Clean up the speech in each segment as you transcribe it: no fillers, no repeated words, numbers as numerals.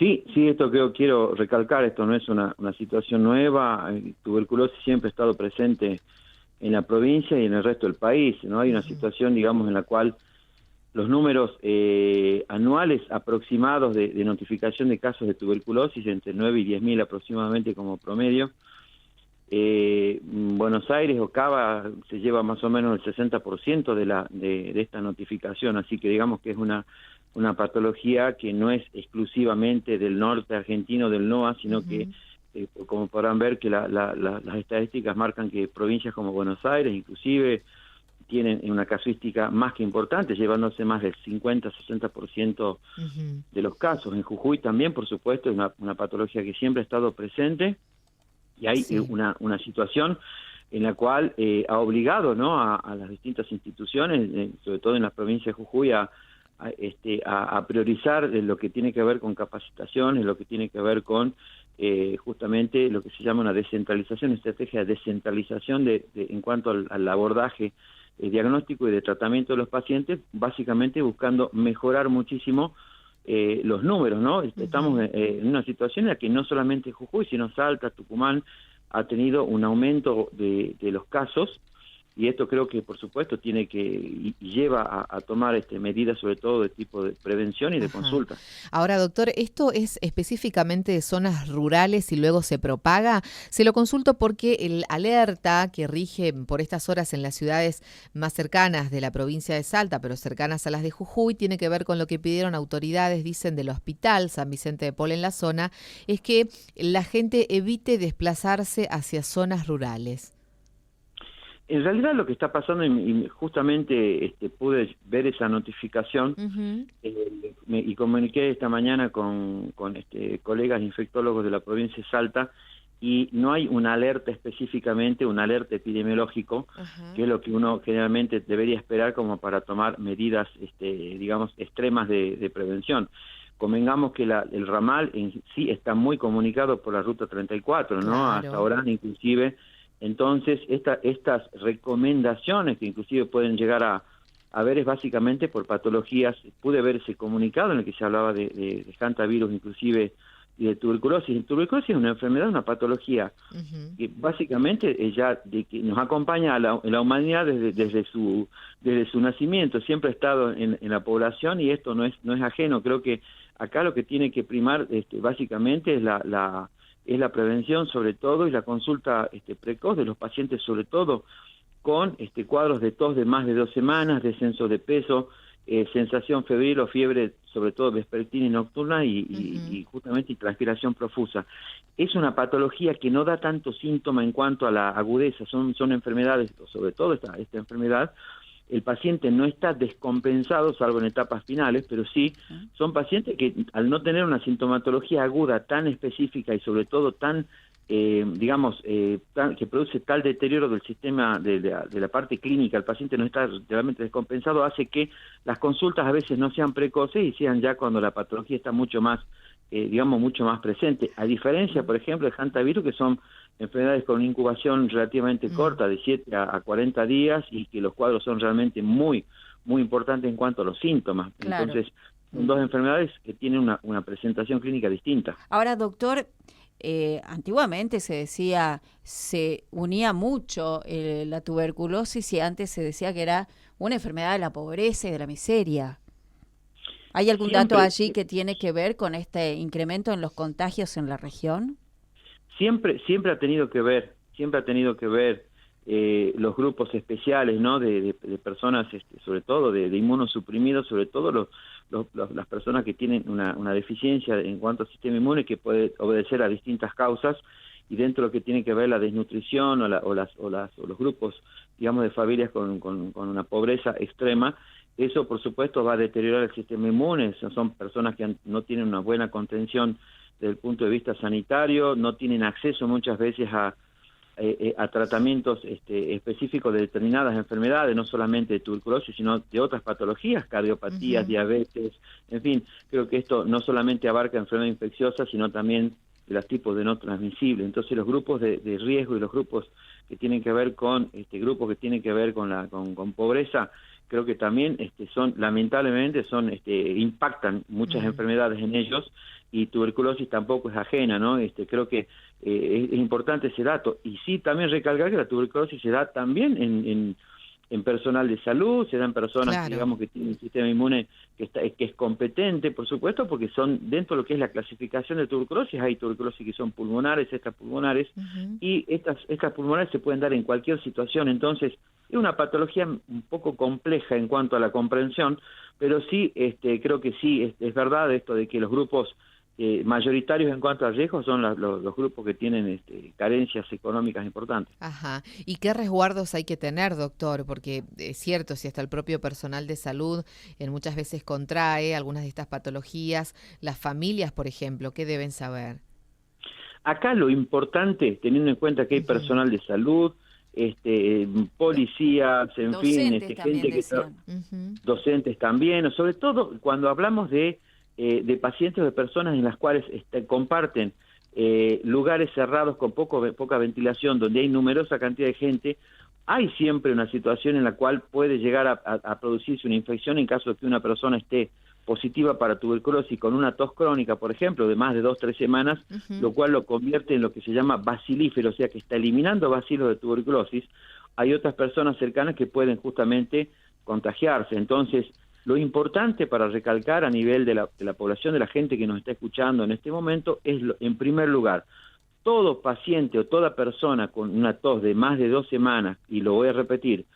Sí, sí, esto que quiero recalcar, esto no es una situación nueva, tuberculosis siempre ha estado presente en la provincia y en el resto del país, ¿no? Hay una situación, digamos, en la cual los números anuales aproximados de notificación de casos de tuberculosis, entre 9 y 10.000 aproximadamente como promedio. Buenos Aires o Cava se lleva más o menos el 60% de esta notificación, así que digamos que es una patología que no es exclusivamente del norte argentino, del NOA, sino que, como podrán ver, que las estadísticas marcan que provincias como Buenos Aires, inclusive, tienen una casuística más que importante, llevándose más del 50-60% de los casos. En Jujuy también, por supuesto, es una patología que siempre ha estado presente, y hay una situación en la cual ha obligado, ¿no?, a las distintas instituciones, sobre todo en la provincia de Jujuy, a priorizar lo que tiene que ver con capacitaciones, lo que tiene que ver con justamente lo que se llama una descentralización, estrategia de descentralización en cuanto al abordaje diagnóstico y de tratamiento de los pacientes, básicamente buscando mejorar muchísimo los números, ¿no? Estamos en una situación en la que no solamente Jujuy, sino Salta, Tucumán, ha tenido un aumento de los casos, y esto creo que, por supuesto, tiene que y lleva a tomar medidas, sobre todo de tipo de prevención y de consulta. Ahora, doctor, ¿esto es específicamente de zonas rurales y luego se propaga? Se lo consulto porque el alerta que rige por estas horas en las ciudades más cercanas de la provincia de Salta, pero cercanas a las de Jujuy, tiene que ver con lo que pidieron autoridades, dicen, del Hospital San Vicente de Paul en la zona, es que la gente evite desplazarse hacia zonas rurales. En realidad lo que está pasando, y justamente pude ver esa notificación, y comuniqué esta mañana con colegas infectólogos de la provincia de Salta, y no hay una alerta específicamente, un alerta epidemiológico, que es lo que uno generalmente debería esperar como para tomar medidas, digamos, extremas de prevención. Convengamos que el ramal en sí está muy comunicado por la Ruta 34, ¿no? Claro. Hasta ahora, inclusive. Entonces, estas recomendaciones que inclusive pueden llegar a ver es básicamente por patologías. Pude verse comunicado en el que se hablaba de hantavirus inclusive y de tuberculosis. El tuberculosis es una enfermedad, una patología que básicamente de que nos acompaña en la humanidad desde su nacimiento, siempre ha estado en la población, y esto no es ajeno. Creo que acá lo que tiene que primar básicamente es la prevención, sobre todo, y la consulta precoz de los pacientes, sobre todo con cuadros de tos de más de 2 semanas, descenso de peso, sensación febril o fiebre, sobre todo vespertina y nocturna, y justamente transpiración profusa. Es una patología que no da tanto síntoma en cuanto a la agudeza, son enfermedades, sobre todo esta enfermedad. El paciente no está descompensado, salvo en etapas finales, pero sí son pacientes que, al no tener una sintomatología aguda tan específica y sobre todo tan, que produce tal deterioro del sistema, de la parte clínica, el paciente no está realmente descompensado, hace que las consultas a veces no sean precoces y sean ya cuando la patología está mucho más, mucho más presente. A diferencia, por ejemplo, de hantavirus, que son enfermedades con una incubación relativamente corta, de 7 a 40 días, y que los cuadros son realmente muy, muy importantes en cuanto a los síntomas. Claro. Entonces, son dos enfermedades que tienen una presentación clínica distinta. Ahora, doctor, antiguamente se unía mucho la tuberculosis, y antes se decía que era una enfermedad de la pobreza y de la miseria. ¿Hay algún dato allí que tiene que ver con este incremento en los contagios en la región? Siempre ha tenido que ver los grupos especiales, ¿no?, de personas, sobre todo de inmunosuprimidos, sobre todo las personas que tienen una deficiencia en cuanto al sistema inmune, que puede obedecer a distintas causas, y dentro de lo que tiene que ver la desnutrición o los grupos, digamos, de familias con una pobreza extrema. Eso, por supuesto, va a deteriorar el sistema inmune. Son personas que no tienen una buena contención desde el punto de vista sanitario, no tienen acceso muchas veces a tratamientos específicos de determinadas enfermedades, no solamente de tuberculosis, sino de otras patologías, cardiopatías, diabetes, en fin. Creo que esto no solamente abarca enfermedades infecciosas, sino también de los tipos de no transmisibles. Entonces, los grupos de riesgo y los grupos que tienen que ver con con pobreza, creo que también lamentablemente impactan muchas enfermedades en ellos, y tuberculosis tampoco es ajena, ¿no? Creo que es importante ese dato. Y sí, también recalcar que la tuberculosis se da también en personal de salud, se da en personas, Claro. digamos, que tienen un sistema inmune que es competente, por supuesto, porque son dentro de lo que es la clasificación de tuberculosis, hay tuberculosis que son pulmonares, extrapulmonares, y estas pulmonares se pueden dar en cualquier situación. Entonces, es una patología un poco compleja en cuanto a la comprensión, pero sí, creo que sí, es verdad esto de que los grupos mayoritarios en cuanto a riesgos son los grupos que tienen carencias económicas importantes. Ajá. ¿Y qué resguardos hay que tener, doctor? Porque es cierto, si hasta el propio personal de salud muchas veces contrae algunas de estas patologías, las familias, por ejemplo, ¿qué deben saber? Acá lo importante, teniendo en cuenta que hay personal de salud, policías, en Docentes fin, también gente que está, Ujú. docentes también, sobre todo cuando hablamos de pacientes o de personas en las cuales comparten lugares cerrados con poca ventilación, donde hay numerosa cantidad de gente, hay siempre una situación en la cual puede llegar a producirse una infección en caso de que una persona esté positiva para tuberculosis con una tos crónica, por ejemplo, de más de 2-3 semanas, lo cual lo convierte en lo que se llama bacilífero, o sea que está eliminando bacilos de tuberculosis. Hay otras personas cercanas que pueden justamente contagiarse. Entonces, lo importante para recalcar a nivel de la población, de la gente que nos está escuchando en este momento, es, en primer lugar, todo paciente o toda persona con una tos de más de 2 semanas, y lo voy a repetir,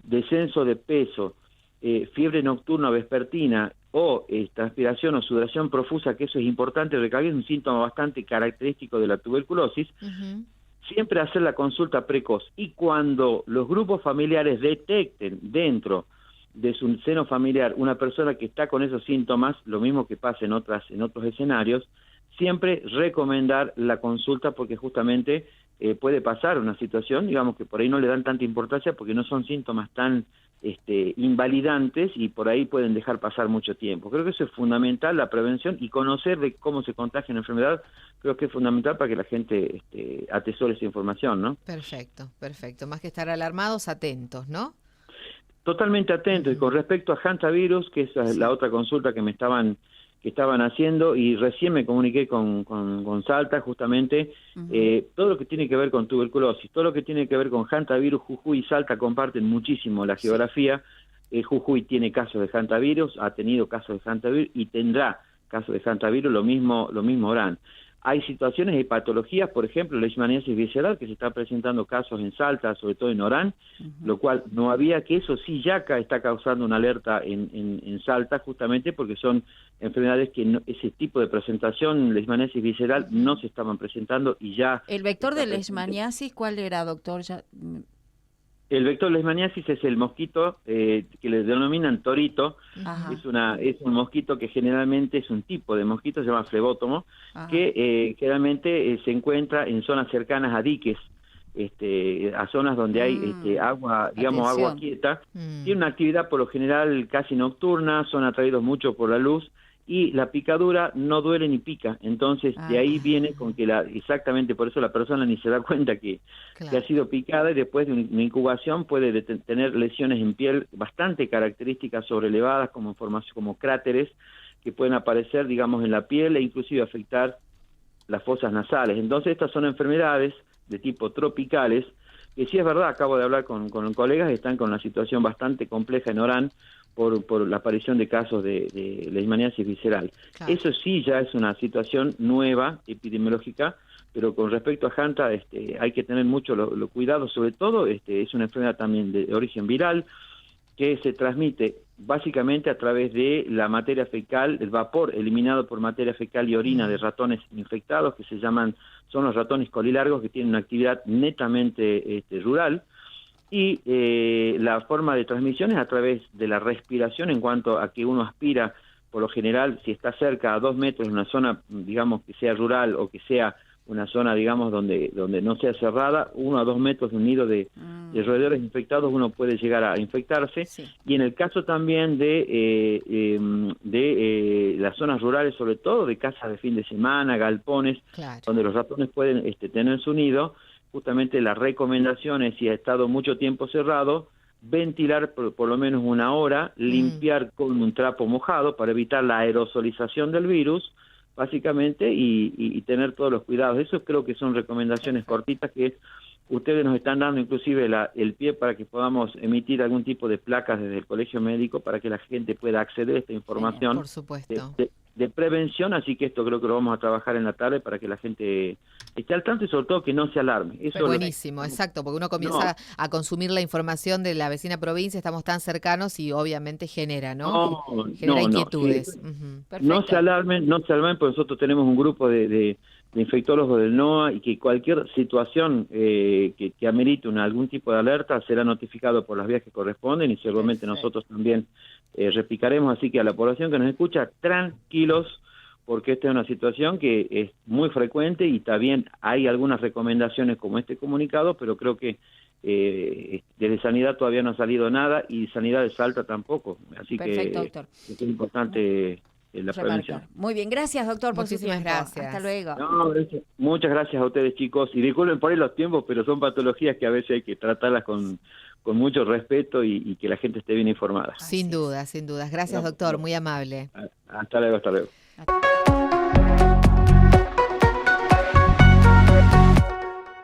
descenso de peso, fiebre nocturna o vespertina, o transpiración o sudoración profusa, que eso es importante recalcar, es un síntoma bastante característico de la tuberculosis, siempre hacer la consulta precoz. Y cuando los grupos familiares detecten dentro de su seno familiar una persona que está con esos síntomas, lo mismo que pasa en otros escenarios, siempre recomendar la consulta, porque justamente puede pasar una situación, digamos, que por ahí no le dan tanta importancia porque no son síntomas tan invalidantes, y por ahí pueden dejar pasar mucho tiempo. Creo que eso es fundamental, la prevención, y conocer de cómo se contagia una enfermedad, creo que es fundamental para que la gente atesore esa información, ¿no? Perfecto. Más que estar alarmados, atentos, ¿no? Totalmente atento. Y con respecto a hantavirus, que esa es la otra consulta que estaban haciendo, y recién me comuniqué con Salta, justamente, todo lo que tiene que ver con tuberculosis, todo lo que tiene que ver con hantavirus, Jujuy y Salta comparten muchísimo la geografía. Jujuy tiene casos de hantavirus, ha tenido casos de hantavirus y tendrá casos de hantavirus, lo mismo Orán. Hay situaciones y patologías, por ejemplo, la leishmaniasis visceral, que se está presentando casos en Salta, sobre todo en Orán, lo cual no había, que eso sí ya acá está causando una alerta en Salta, justamente porque son enfermedades que ese tipo de presentación, leishmaniasis visceral, no se estaban presentando, y ya... ¿El vector de leishmaniasis cuál era, doctor? El vector de leishmaniasis es el mosquito que le denominan torito. Ajá. Es un mosquito que generalmente es un tipo de mosquito, se llama flebótomo, que generalmente se encuentra en zonas cercanas a diques, a zonas donde hay agua, digamos, agua quieta. Tiene una actividad por lo general casi nocturna, son atraídos mucho por la luz, y la picadura no duele ni pica. Entonces de ahí viene con que exactamente por eso la persona ni se da cuenta que ha sido picada, y después de una incubación puede tener lesiones en piel bastante características, sobrelevadas, como cráteres que pueden aparecer, digamos, en la piel, e inclusive afectar las fosas nasales. Entonces estas son enfermedades de tipo tropicales, que sí es verdad, acabo de hablar con colegas, están con una situación bastante compleja en Orán por la aparición de casos de leishmaniasis visceral. Claro. Eso sí ya es una situación nueva, epidemiológica, pero con respecto a Hanta hay que tener mucho lo cuidado, sobre todo es una enfermedad también de origen viral, que se transmite básicamente a través de la materia fecal, el vapor eliminado por materia fecal y orina de ratones infectados, que son los ratones colilargos, que tienen una actividad netamente rural, y la forma de transmisión es a través de la respiración, en cuanto a que uno aspira, por lo general, si está cerca a 2 metros de una zona, digamos, que sea rural, o que sea una zona, digamos, donde no sea cerrada, 1 a 2 metros de un nido de roedores infectados, uno puede llegar a infectarse. Sí. Y en el caso también de las zonas rurales, sobre todo de casas de fin de semana, galpones, claro, donde los ratones pueden tener su nido, justamente la recomendación es, si ha estado mucho tiempo cerrado, ventilar por lo menos una hora, limpiar con un trapo mojado para evitar la aerosolización del virus, básicamente, y tener todos los cuidados. Eso creo que son recomendaciones cortitas que ustedes nos están dando inclusive el pie para que podamos emitir algún tipo de placas desde el Colegio Médico para que la gente pueda acceder a esta información por supuesto. de prevención, así que esto creo que lo vamos a trabajar en la tarde para que la gente esté al tanto y sobre todo que no se alarme. Eso buenísimo, exacto, porque uno comienza a consumir la información de la vecina provincia, estamos tan cercanos y obviamente genera, ¿no? Genera inquietudes. No se alarmen, porque nosotros tenemos un grupo de infectólogos del NOA y que cualquier situación que amerite algún tipo de alerta será notificado por las vías que corresponden y seguramente nosotros también replicaremos, así que a la población que nos escucha, tranquilos, porque esta es una situación que es muy frecuente y también hay algunas recomendaciones como este comunicado, pero creo que desde Sanidad todavía no ha salido nada y Sanidad de Salta tampoco, así Perfecto, doctor. Es importante la prevención. Muy bien, gracias doctor por Muchísimas su tiempo. gracias. Hasta luego. No, muchas gracias a ustedes chicos y disculpen por ahí los tiempos, pero son patologías que a veces hay que tratarlas con mucho respeto y que la gente esté bien informada. Sin dudas. Gracias doctor, muy amable. Hasta luego.